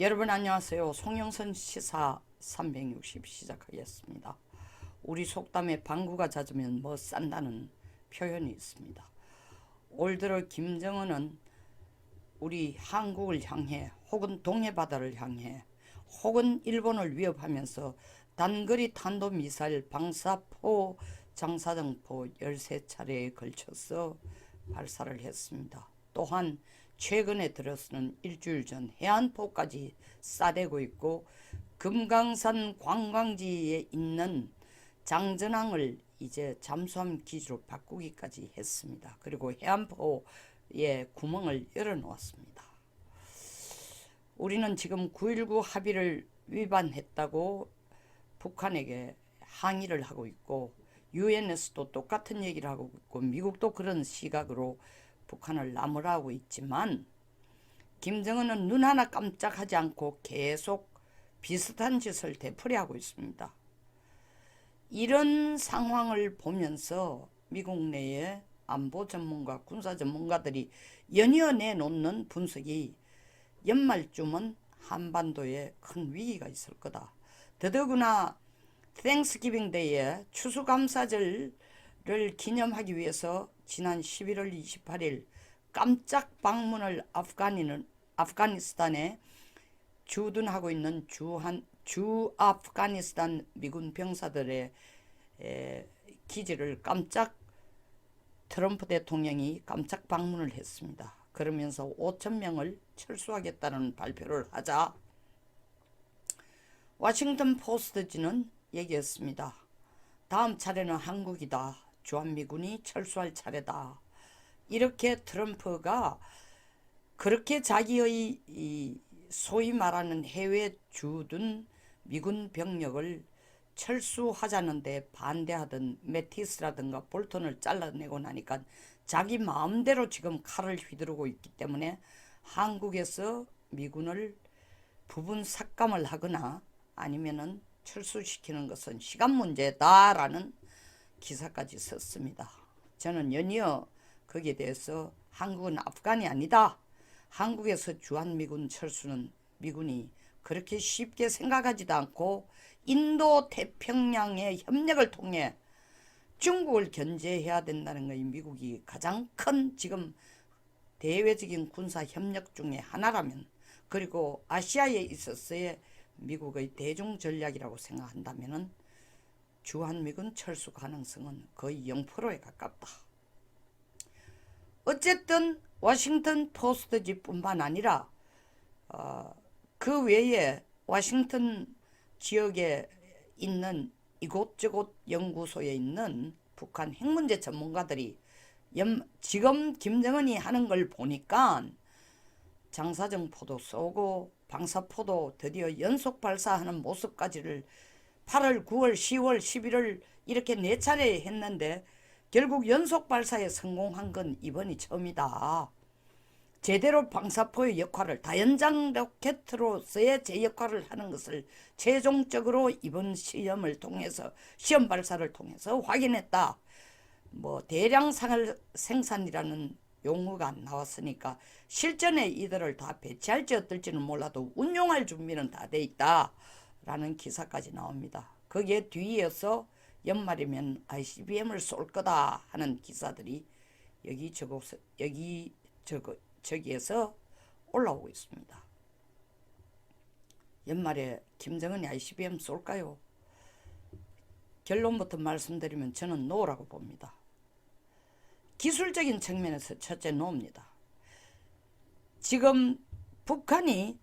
여러분 안녕하세요. 송영선 시사 360 시작하겠습니다. 우리 속담에 방구가 잦으면 뭐 싼다는 표현이 있습니다. 올 들어 김정은은 우리 한국을 향해 혹은 동해바다를 향해 혹은 일본을 위협하면서 단거리 탄도미사일 방사포 장사정포 13차례에 걸쳐서 발사를 했습니다. 또한 최근에 들어서는 일주일 전 해안포까지 쏴대고 있고 금강산 관광지에 있는 장전항을 이제 잠수함 기지로 바꾸기까지 했습니다. 그리고 해안포에 구멍을 열어놓았습니다. 우리는 지금 9.19 합의를 위반했다고 북한에게 항의를 하고 있고 유엔에서도 똑같은 얘기를 하고 있고 미국도 그런 시각으로 북한을 나무라고 있지만 김정은은 눈 하나 깜짝하지 않고 계속 비슷한 짓을 되풀이하고 있습니다. 이런 상황을 보면서 미국 내의 안보 전문가, 군사 전문가들이 연이어 내놓는 분석이 연말쯤은 한반도에 큰 위기가 있을 거다. 더더구나 땡스기빙 데이에 추수감사절을 기념하기 위해서 지난 11월 28일 깜짝 방문을 아프가니스탄에 주둔하고 있는 주 아프가니스탄 미군 병사들의 기지를 깜짝 트럼프 대통령이 깜짝 방문을 했습니다. 그러면서 5,000명을 철수하겠다는 발표를 하자 워싱턴 포스트지는 얘기했습니다. 다음 차례는 한국이다. 주한미군이 철수할 차례다. 이렇게 트럼프가 그렇게 자기의 소위 말하는 해외 주둔 미군 병력을 철수하자는데 반대하던 매티스라든가 볼턴을 잘라내고 나니까 자기 마음대로 지금 칼을 휘두르고 있기 때문에 한국에서 미군을 부분 삭감을 하거나 아니면은 철수시키는 것은 시간 문제다라는 기사까지 썼습니다. 저는 연이어 거기에 대해서 한국은 아프간이 아니다. 한국에서 주한미군 철수는 미군이 그렇게 쉽게 생각하지도 않고 인도 태평양의 협력을 통해 중국을 견제해야 된다는 것이 미국이 가장 큰 지금 대외적인 군사 협력 중에 하나라면 그리고 아시아에 있어서의 미국의 대중 전략이라고 생각한다면 주한미군 철수 가능성은 거의 0%에 가깝다. 어쨌든 워싱턴 포스트지뿐만 아니라 그 외에 워싱턴 지역에 있는 이곳저곳 연구소에 있는 북한 핵문제 전문가들이 지금 김정은이 하는 걸 보니까 장사정포도 쏘고 방사포도 드디어 연속 발사하는 모습까지를 8월, 9월, 10월, 11월 이렇게 4차례 했는데 결국 연속 발사에 성공한 건 이번이 처음이다. 제대로 방사포의 역할을 다연장 로켓으로서의 제 역할을 하는 것을 최종적으로 이번 시험 발사를 통해서 확인했다. 뭐 대량 생산이라는 용어가 안 나왔으니까 실전에 이들을 다 배치할지 어떨지는 몰라도 운용할 준비는 다 돼 있다 라는 기사까지 나옵니다. 거기에 뒤이어서 연말이면 ICBM을 쏠 거다 하는 기사들이 저기에서 올라오고 있습니다. 연말에 김정은이 ICBM 쏠까요? 결론부터 말씀드리면 저는 노라고 봅니다. 기술적인 측면에서 첫째 노입니다. 지금 북한이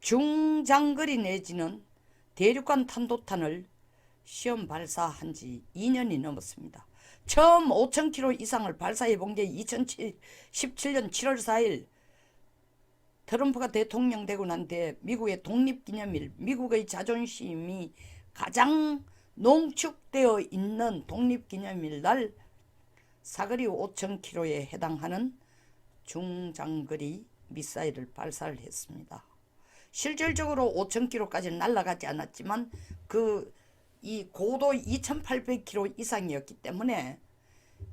중장거리 내지는 대륙간 탄도탄을 시험 발사한 지 2년이 넘었습니다. 처음 5,000km 이상을 발사해 본 게 2017년 7월 4일 트럼프가 대통령 되고 난 뒤에 미국의 독립기념일, 미국의 자존심이 가장 농축되어 있는 독립기념일 날 사거리 5,000km에 해당하는 중장거리 미사일을 발사를 했습니다. 실질적으로 5,000km까지는 날아가지 않았지만 이 고도 2,800km 이상이었기 때문에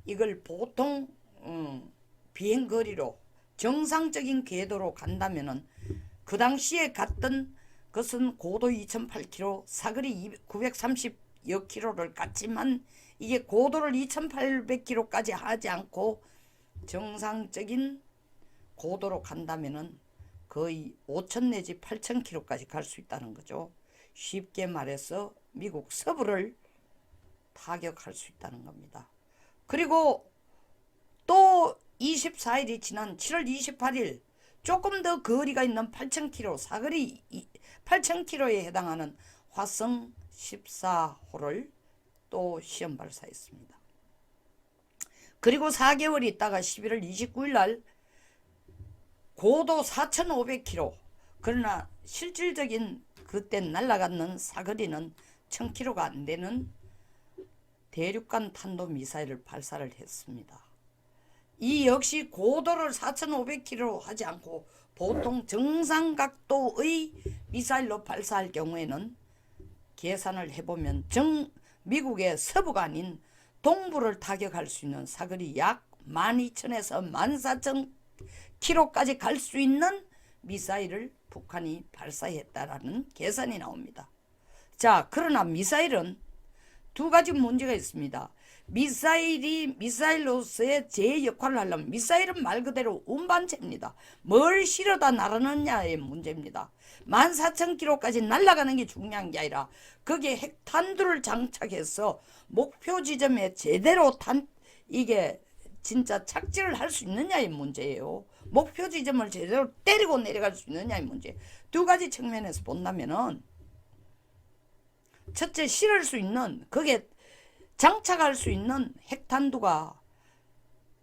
이걸 보통 비행거리로 정상적인 궤도로 간다면은 그 당시에 갔던 것은 고도 2008km, 사거리 930여 km를 갔지만 이게 고도를 2800km까지 하지 않고 정상적인 고도로 간다면은 거의 5000 내지 8000km까지 갈 수 있다는 거죠. 쉽게 말해서 미국 서부를 타격할 수 있다는 겁니다. 그리고 또 24일이 지난 7월 28일 조금 더 거리가 있는 8000km, 사거리 8000km에 해당하는 화성 14호를 또 시험 발사했습니다. 그리고 4개월 있다가 11월 29일 날 고도 4500km, 그러나 실질적인 그때 날아가는 사거리는 1000km가 안 되는 대륙간 탄도미사일을 발사를 했습니다. 이 역시 고도를 4500km 하지 않고 보통 정상각도의 미사일로 발사할 경우에는 계산을 해보면 미국의 서부가 아닌 동부를 타격할 수 있는 사거리 약 12,000에서 14,000km까지 갈 수 있는 미사일을 북한이 발사했다라는 계산이 나옵니다. 자, 그러나 미사일은 두 가지 문제가 있습니다. 미사일이 미사일로서의 제 역할을 하려면 미사일은 말 그대로 운반체입니다. 뭘 실어다 나르느냐의 문제입니다. 14,000km까지 날아가는 게 중요한 게 아니라 거기에 핵탄두를 장착해서 목표 지점에 제대로 이게 진짜 착지를 할 수 있느냐의 문제예요. 목표 지점을 제대로 때리고 내려갈 수 있느냐의 문제. 두 가지 측면에서 본다면은 첫째, 실을 수 있는, 거기에 장착할 수 있는 핵탄두가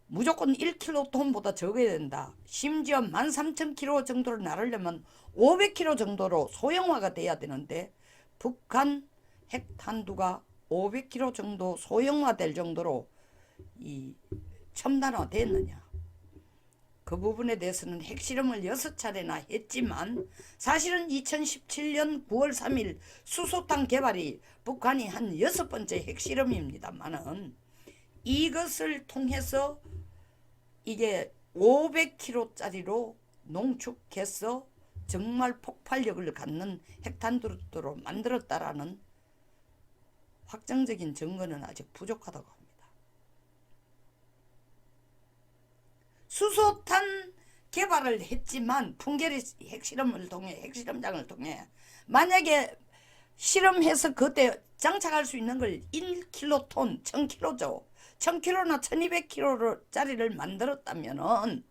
무조건 1킬로톤보다 적어야 된다. 심지어 13,000km 정도를 나르려면 500km 정도로 소형화가 돼야 되는데 북한 핵탄두가 500km 정도 소형화될 정도로 이 첨단화 됐느냐. 그 부분에 대해서는 핵실험을 6차례나 했지만 사실은 2017년 9월 3일 수소탄 개발이 북한이 한 6번째 핵실험입니다만은 이것을 통해서 이게 500km짜리로 농축해서 정말 폭발력을 갖는 핵탄두로 만들었다라는 확정적인 증거는 아직 부족하다고 합니다. 수소탄 개발을 했지만 풍계리 핵실험을 통해 핵실험장을 통해 만약에 실험해서 그때 장착할 수 있는 걸 1킬로톤 1000kg죠. 1000kg나 1200kg짜리를 만들었다면은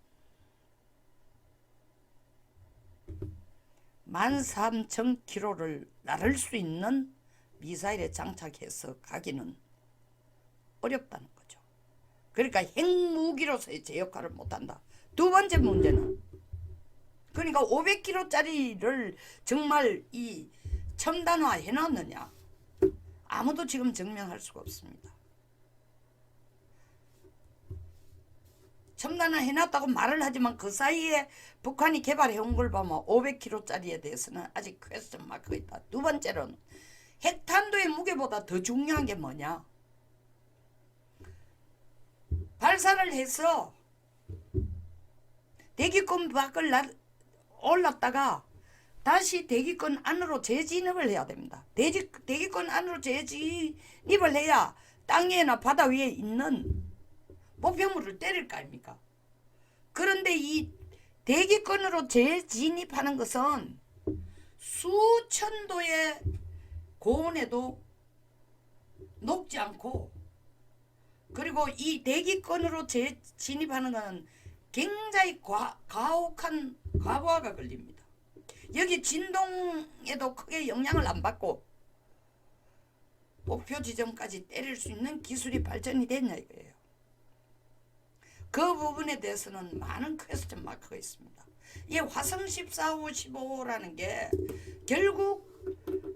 13,000kg를 나를 수 있는 미사일에 장착해서 가기는 어렵다는 거죠. 그러니까 핵무기로서의 제 역할을 못한다. 두 번째 문제는 그러니까 500kg짜리를 정말 이 첨단화 해놨느냐. 아무도 지금 증명할 수가 없습니다. 첨단화 해놨다고 말을 하지만 그 사이에 북한이 개발해온 걸 보면 500kg짜리에 대해서는 아직 퀘스천 마크가 있다. 두 번째로는 핵탄두의 무게보다 더 중요한 게 뭐냐. 발사를 해서 대기권 밖을 올랐다가 다시 대기권 안으로 재진입을 해야 됩니다. 대기권 안으로 재진입을 해야 땅에나 바다 위에 있는 목표물을 때릴 거 아닙니까? 그런데 이 대기권으로 재진입하는 것은 수천 도의 고온에도 녹지 않고, 그리고 이 대기권으로 재진입하는 것은 굉장히 가혹한 과부하가 걸립니다. 여기 진동에도 크게 영향을 안 받고 목표 지점까지 때릴 수 있는 기술이 발전이 됐냐 이거예요. 그 부분에 대해서는 많은 퀘스천 마크가 있습니다. 이 화성 14호 15호라는 게 결국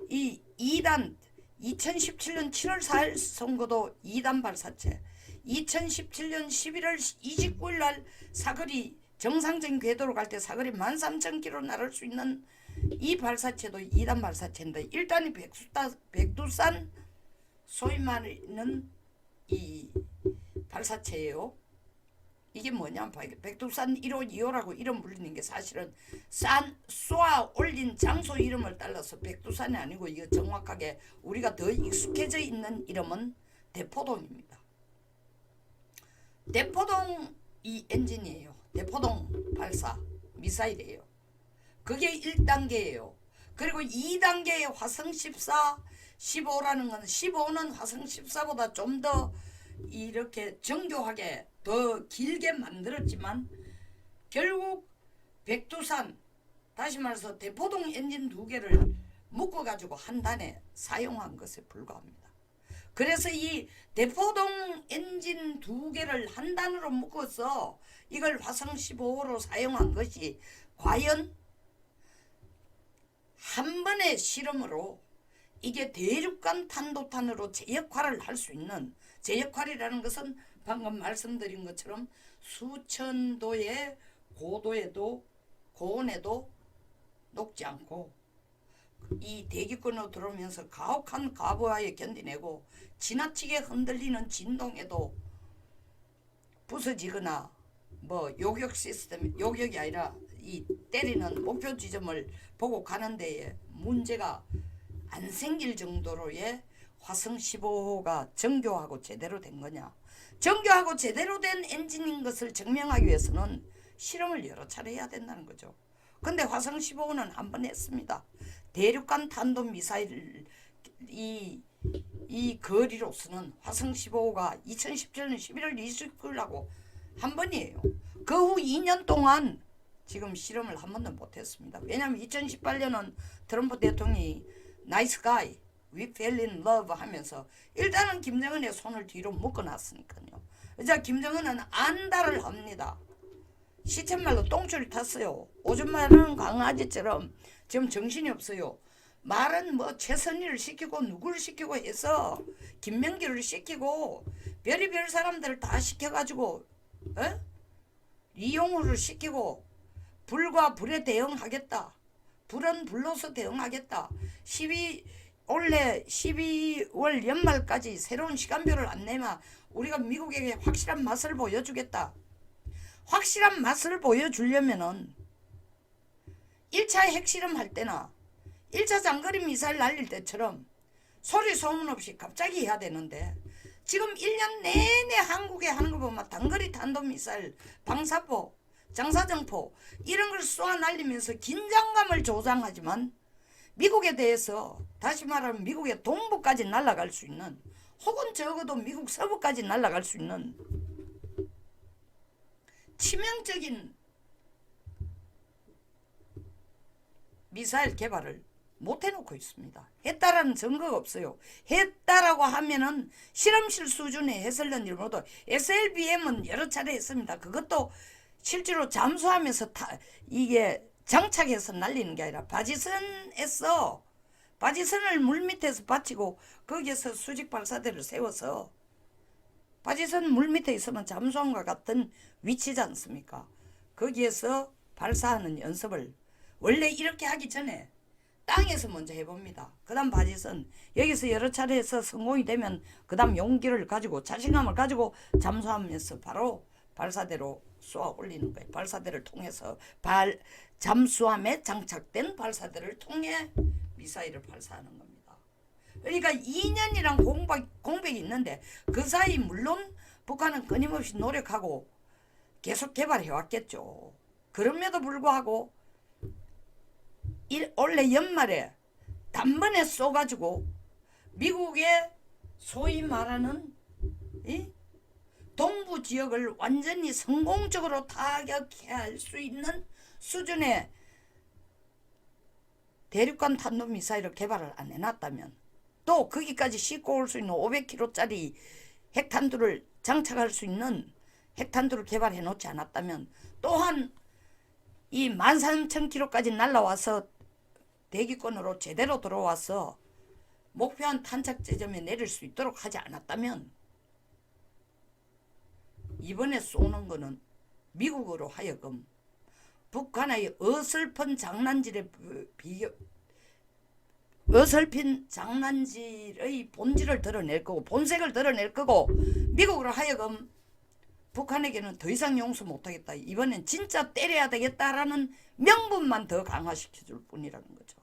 이 2단 2017년 7월 4일 선거도 2단 발사체, 2017년 11월 29일 날 사거리 정상적인 궤도로 갈 때 사거리 13,000km 나를 수 있는 이 발사체도 2단 발사체인데 1단이 백두산 소위 말하는 이 발사체예요. 이게 뭐냐면 백두산 1호 2호라고 이름 불리는 게 사실은 산 쏘아 올린 장소 이름을 따라서 백두산이 아니고 이거 정확하게 우리가 더 익숙해져 있는 이름은 대포동입니다. 대포동 이 엔진이에요. 대포동 발사 미사일이에요. 그게 1단계예요. 그리고 2단계의 화성 14, 15라는 건 15는 화성 14보다 좀 더 이렇게 정교하게 더 길게 만들었지만 결국 백두산 다시 말해서 대포동 엔진 2개를 묶어가지고 한 단에 사용한 것에 불과합니다. 그래서 이 대포동 엔진 2개를 한 단으로 묶어서 이걸 화성 15호로 사용한 것이 과연 한 번의 실험으로 이게 대륙간 탄도탄으로 제 역할을 할 수 있는, 제 역할이라는 것은 방금 말씀드린 것처럼 수천 도의 고도에도 고온에도 녹지 않고 이 대기권으로 들어오면서 가혹한 가부하에 견디내고 지나치게 흔들리는 진동에도 부서지거나 뭐 요격 시스템, 요격이 아니라 이 때리는 목표 지점을 보고 가는 데에 문제가 안 생길 정도로의 화성 15호가 정교하고 제대로 된 거냐. 정교하고 제대로 된 엔진인 것을 증명하기 위해서는 실험을 여러 차례 해야 된다는 거죠. 근데 화성 15호는 한 번 했습니다. 대륙간 탄도미사일 이 거리로서는 화성 15호가 2017년 11월 29일하고 한 번이에요. 그 후 2년 동안 지금 실험을 한 번도 못했습니다. 왜냐하면 2018년은 트럼프 대통령이 나이스 가이, we fell in love 하면서 일단은 김정은의 손을 뒤로 묶어놨으니까요. 이제 김정은은 안달을 합니다. 시쳇말로 똥줄 탔어요. 오줌 마르는 강아지처럼 지금 정신이 없어요. 말은 뭐 최선희를 시키고 누구를 시키고 해서 김명기를 시키고 별의별 사람들을 다 시켜가지고 이용우를 시키고 불과 불에 대응하겠다. 불은 불로서 대응하겠다. 원래 12월 연말까지 새로운 시간표를 안 내면 우리가 미국에게 확실한 맛을 보여주겠다. 확실한 맛을 보여주려면은 1차 핵실험 할 때나 1차 장거리 미사일 날릴 때처럼 소리 소문 없이 갑자기 해야 되는데 지금 1년 내내 한국에 하는 거 보면 단거리 탄도미사일, 방사포, 장사정포 이런 걸 쏘아 날리면서 긴장감을 조장하지만 미국에 대해서 다시 말하면 미국의 동부까지 날아갈 수 있는 혹은 적어도 미국 서부까지 날아갈 수 있는 치명적인 미사일 개발을 못 해놓고 있습니다. 했다라는 증거가 없어요. 했다라고 하면은 실험실 수준의 해설련 일보다 SLBM은 여러 차례 했습니다. 그것도 실제로 잠수하면서 이게 장착해서 날리는 게 아니라 바지선에서 바지선을 물 밑에서 받치고 거기에서 수직 발사대를 세워서 바지선 물 밑에 있으면 잠수함과 같은 위치지 않습니까? 거기에서 발사하는 연습을 원래 이렇게 하기 전에 땅에서 먼저 해봅니다. 그 다음 바지선 여기서 여러 차례 해서 성공이 되면 그 다음 용기를 가지고 자신감을 가지고 잠수하면서 바로 발사대로 쏘아 올리는 거예요. 발사대를 통해서 잠수함에 장착된 발사대를 통해 미사일을 발사하는 겁니다. 그러니까 2년이란 공백이 있는데 그 사이 물론 북한은 끊임없이 노력하고 계속 개발해 왔겠죠. 그럼에도 불구하고 올해 연말에 단번에 쏘가지고 미국의 소위 말하는 동부 지역을 완전히 성공적으로 타격할 수 있는 수준의 대륙간 탄도미사일을 개발을 안 해놨다면 또 거기까지 싣고 올 수 있는 500km짜리 핵탄두를 장착할 수 있는 핵탄두를 개발해 놓지 않았다면 또한 이 13,000km까지 날라와서 대기권으로 제대로 들어와서 목표한 탄착 지점에 내릴 수 있도록 하지 않았다면 이번에 쏘는 거는 미국으로 하여금 북한의 어설픈 장난질의 어설픈 장난질의 본질을 드러낼 거고 본색을 드러낼 거고 미국으로 하여금 북한에게는 더 이상 용서 못하겠다. 이번엔 진짜 때려야 되겠다라는 명분만 더 강화시켜줄 뿐이라는 거죠.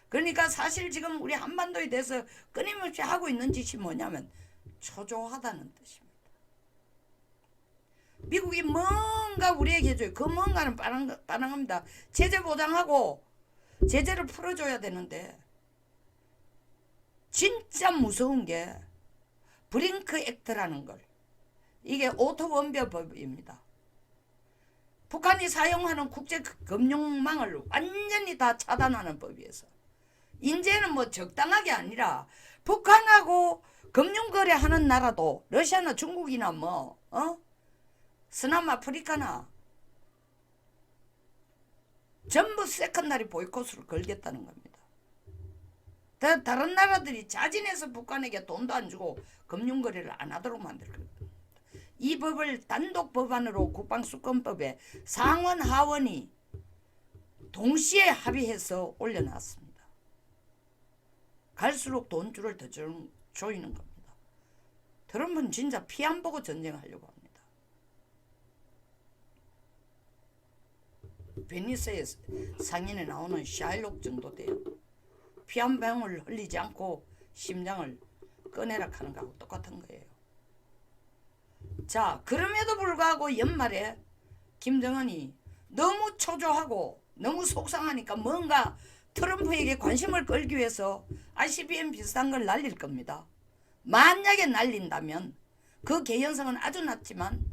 그러니까 사실 지금 우리 한반도에 대해서 끊임없이 하고 있는 짓이 뭐냐면 초조하다는 뜻입니다. 미국이 뭔가 우리에게 해줘요. 그 뭔가는 빠랑합니다. 제재 보장하고 제재를 풀어줘야 되는데 진짜 무서운 게 브링크 액트라는 걸, 이게 오토원별법입니다. 북한이 사용하는 국제 금융망을 완전히 다 차단하는 법이어서 이제는 뭐 적당하게 아니라 북한하고 금융거래하는 나라도 러시아나 중국이나 뭐 서남아프리카나 전부 세컨다리 보이콧을 걸겠다는 겁니다. 다른 나라들이 자진해서 북한에게 돈도 안 주고 금융거래를 안 하도록 만들 겁니다. 이 법을 단독 법안으로 국방수권법에 상원 하원이 동시에 합의해서 올려놨습니다. 갈수록 돈줄을 더 조이는 겁니다. 트럼프는 진짜 피 안 보고 전쟁하려고 합니다. 베니스의 상인에 나오는 샤일록 정도 돼요. 피 한 방울 흘리지 않고 심장을 꺼내라 하는 거하고 똑같은 거예요. 자, 그럼에도 불구하고 연말에 김정은이 너무 초조하고 너무 속상하니까 뭔가 트럼프에게 관심을 끌기 위해서 ICBM 비슷한 걸 날릴 겁니다. 만약에 날린다면 그 개연성은 아주 낮지만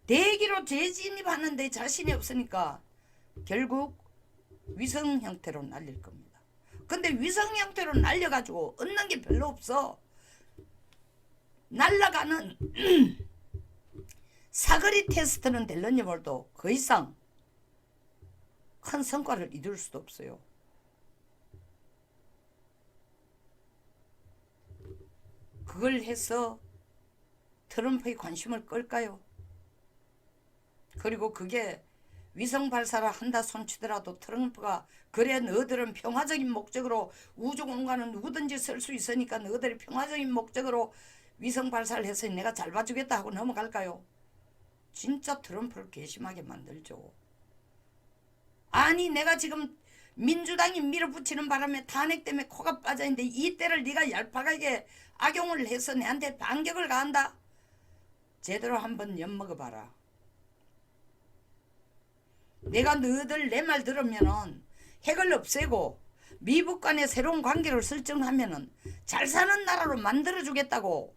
대기로 재진입하는데 자신이 없으니까 결국 위성 형태로 날릴 겁니다. 근데 위성 형태로 날려가지고 얻는 게 별로 없어. 날아가는 사거리 테스트는 될런지 몰라도 그 이상 큰 성과를 이룰 수도 없어요. 그걸 해서 트럼프의 관심을 끌까요? 그리고 그게 위성 발사를 한다 손치더라도 트럼프가 그래 너희들은 평화적인 목적으로 우주 공간은 누구든지 쓸 수 있으니까 너희들이 평화적인 목적으로 위성 발사를 해서 내가 잘 봐주겠다 하고 넘어갈까요? 진짜 트럼프를 괘씸하게 만들죠. 아니 내가 지금 민주당이 밀어붙이는 바람에 탄핵 때문에 코가 빠져있는데 이때를 네가 얄팍하게 악용을 해서 내한테 반격을 가한다? 제대로 한번 엿먹어봐라. 내가 너희들 내 말 들으면은 핵을 없애고 미국 간의 새로운 관계를 설정하면은 잘 사는 나라로 만들어주겠다고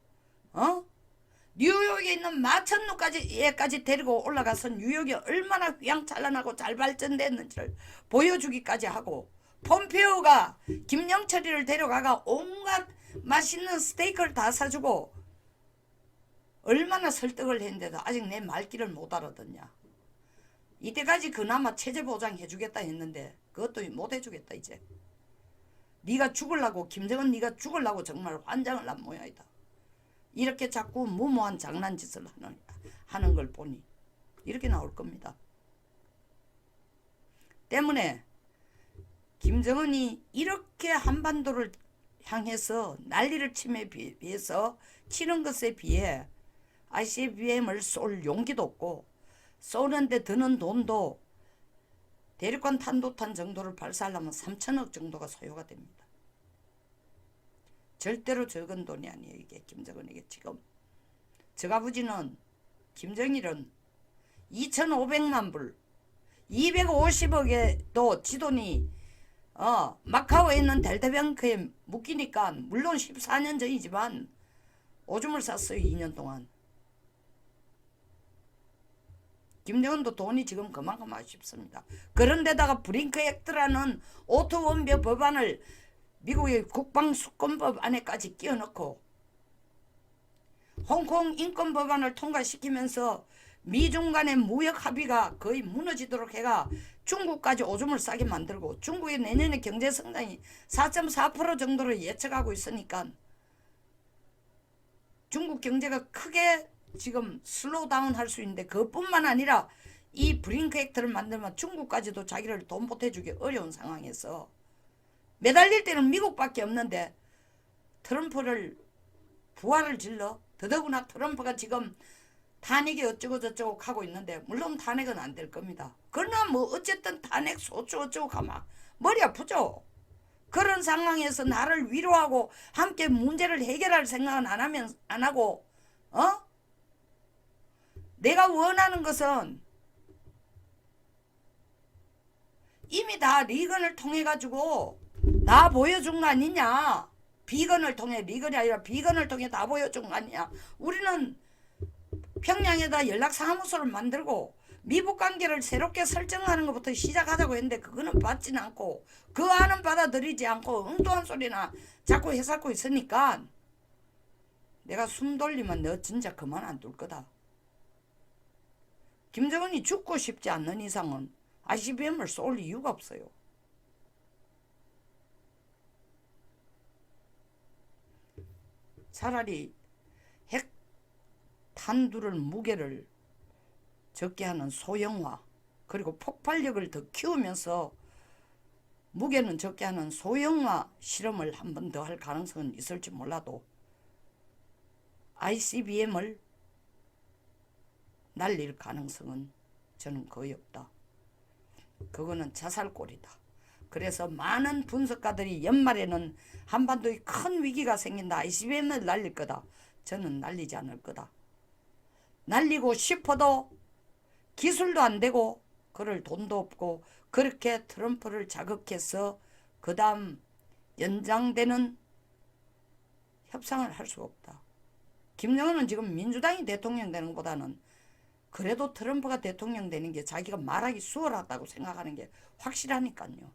뉴욕에 있는 마천루까지 데리고 올라가서 뉴욕이 얼마나 휘황찬란하고 잘 발전됐는지를 보여주기까지 하고 폼페오가 김영철이를 데려가가 온갖 맛있는 스테이크를 다 사주고 얼마나 설득을 했는데도 아직 내 말귀를 못 알아듣냐. 이때까지 그나마 체제 보장해주겠다 했는데 그것도 못 해주겠다 이제. 네가 죽으려고 김정은 네가 죽으려고 정말 환장을 난 모양이다. 이렇게 자꾸 무모한 장난짓을 하는 걸 보니 이렇게 나올 겁니다. 때문에 김정은이 이렇게 한반도를 향해서 난리를 치는 것에 비해 ICBM을 쏠 용기도 없고 쏘는데 드는 돈도 대륙간 탄도탄 정도를 발사하려면 3천억 정도가 소요가 됩니다. 절대로 적은 돈이 아니에요. 이게 김정은에게 지금. 저아버지는 김정일은 2,500만 불 250억에도 지돈이 마카오에 있는 델타뱅크에 묶이니까 물론 14년 전이지만 오줌을 쌌어요. 2년 동안. 김정은도 돈이 지금 그만큼 아쉽습니다. 그런데다가 브링크 액트라는 오토원별 법안을 미국의 국방수권법 안에까지 끼워넣고 홍콩 인권법안을 통과시키면서 미중 간의 무역 합의가 거의 무너지도록 해가 중국까지 오줌을 싸게 만들고 중국의 내년에 경제 성장이 4.4% 정도로 예측하고 있으니까 중국 경제가 크게 지금 슬로우 다운 할 수 있는데 그것뿐만 아니라 이 브링크 액트를 만들면 중국까지도 자기를 돈 보태주기 어려운 상황에서 매달릴 때는 미국밖에 없는데 트럼프를 부활을 질러 더더구나 트럼프가 지금 탄핵이 어쩌고 저쩌고 하고 있는데 물론 탄핵은 안 될 겁니다. 그러나 뭐 어쨌든 탄핵 소추 어쩌고 하면 머리 아프죠. 그런 상황에서 나를 위로하고 함께 문제를 해결할 생각은 안 하고 내가 원하는 것은 이미 다 리건을 통해 가지고 다 보여준 거 아니냐. 비건을 통해 리건이 아니라 비건을 통해 다 보여준 거 아니냐. 우리는 평양에다 연락사무소를 만들고 미북관계를 새롭게 설정하는 것부터 시작하자고 했는데 그거는 받지는 않고 그 안은 받아들이지 않고 엉뚱한 소리나 자꾸 해삼고 있으니까 내가 숨 돌리면 너 진짜 그만 안 둘 거다. 김정은이 죽고 싶지 않는 이상은 ICBM을 쏠 이유가 없어요. 차라리 핵 탄두를 무게를 적게 하는 소형화 그리고 폭발력을 더 키우면서 무게는 적게 하는 소형화 실험을 한 번 더 할 가능성은 있을지 몰라도 ICBM을 날릴 가능성은 저는 거의 없다. 그거는 자살골이다. 그래서 많은 분석가들이 연말에는 한반도에 큰 위기가 생긴다. ICBM을 날릴 거다. 저는 날리지 않을 거다. 날리고 싶어도 기술도 안 되고 그럴 돈도 없고 그렇게 트럼프를 자극해서 그 다음 연장되는 협상을 할 수가 없다. 김정은은 지금 민주당이 대통령 되는 것보다는 그래도 트럼프가 대통령 되는 게 자기가 말하기 수월하다고 생각하는 게 확실하니까요.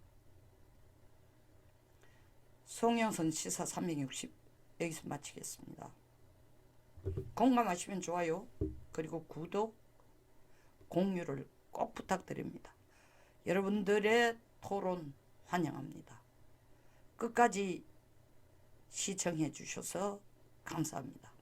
송영선 시사 360 여기서 마치겠습니다. 공감하시면 좋아요. 그리고 구독, 공유를 꼭 부탁드립니다. 여러분들의 토론 환영합니다. 끝까지 시청해 주셔서 감사합니다.